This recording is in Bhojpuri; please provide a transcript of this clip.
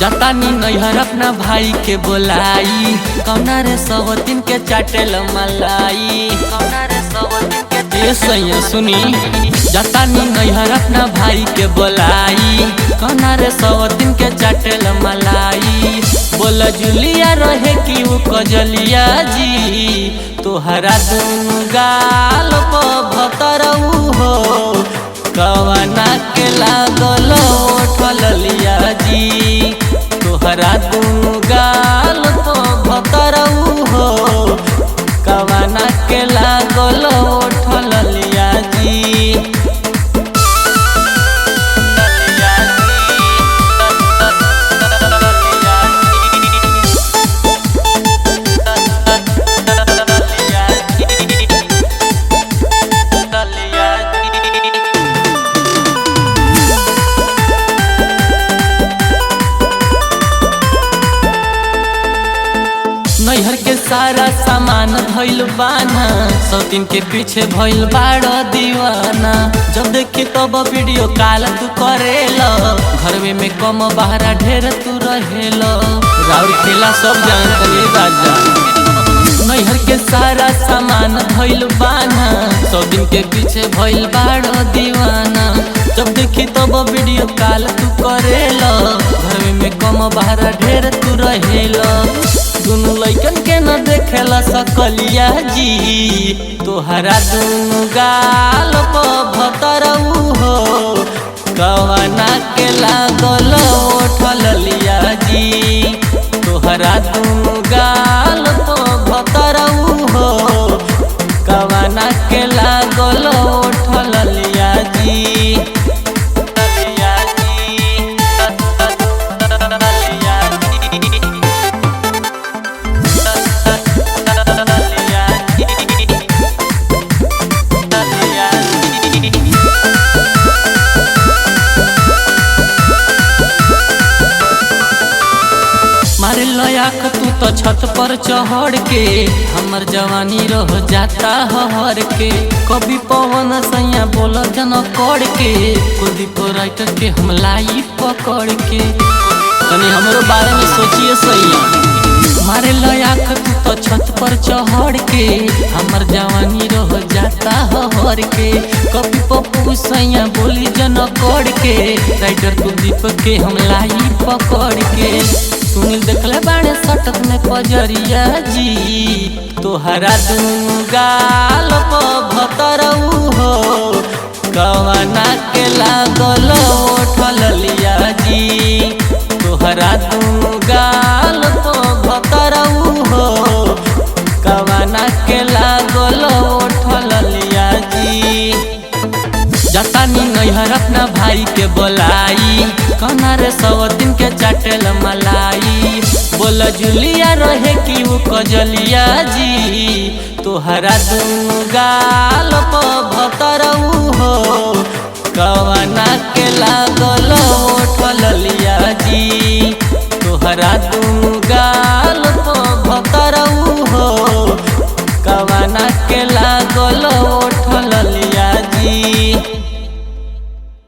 जतानी नैहर अपना भाई के बोलाई, कौना रे सवतीन के चाटेल मलाई, कौना रे सवतीन के सैया सुनी। जतानी नैहर अपना भाई के बोलाई, कौना रे सवतीन के चाटेल मलाई। बोल जुलिया रहे कि वो कजलिया जी, तोहरा दुनु गाल प भतरऊ हो, कवना के लागल ओठल लिया जी। तोहरा दुनु गाल प भतरऊ हो, कवना के लागल ओठल लिया जी। नैहर के सारा सामान भइल बाना, सौतीन के पीछे भइल बाड़ो दीवाना। जब देखी तब वीडियो कॉल तू करेल, घरवे में कम बहरा ढेर तू रहेल। राउर खेला सब जानते राजा। नैहर के सारा सामान भइल बाना, सौतीन के पीछे भइल बाड़ो दीवाना। जब देखी तब वीडियो कॉल तू करेल, घरवे में कम बहरा ढेर तू रहेल। दुनु लइकन के न देखेला सकलिया जी, तोहरा दुनु गाल प भतरऊ हो, कवना के लागल ओठल लिया जी। तोहरा दुनु गाल प भतरऊ हो, कवना के लागल ओठल लिया जी। मारे लयाक तू तो छत पर चढ़ के, हमर जवानी रह जाता हर के। कभी पवन सैया बोल जन कर के, कुलदीप राइटर के हम लाई पकड़ के। तनी हमरो बारे में सोचिए सैया। मारे लयाक तू तो छत पर चढ़ के, हमर जवानी रह जाता हर के। कभी पप्पू सैया बोली जन कर के, राइटर कुलदीप के हम लाई पकड़ के। सुनील देखले बाड़े सटक में पजरिया जी, तोहरा दुनु गाल प भतरऊ हो, कवना के लागल ओठल लिया जी। तोहरा दुनु गाल प भतरऊ हो, कवना के लागल ओठल लिया जी। जतानी नैहर अपना भाई के बोलाई, कौना रे सवतीन के चाटेल मलाई। बोल जुलिया रहे कि वो कजलिया जी, तोहरा दुनु गाल प भतरऊ हो, कवना के ला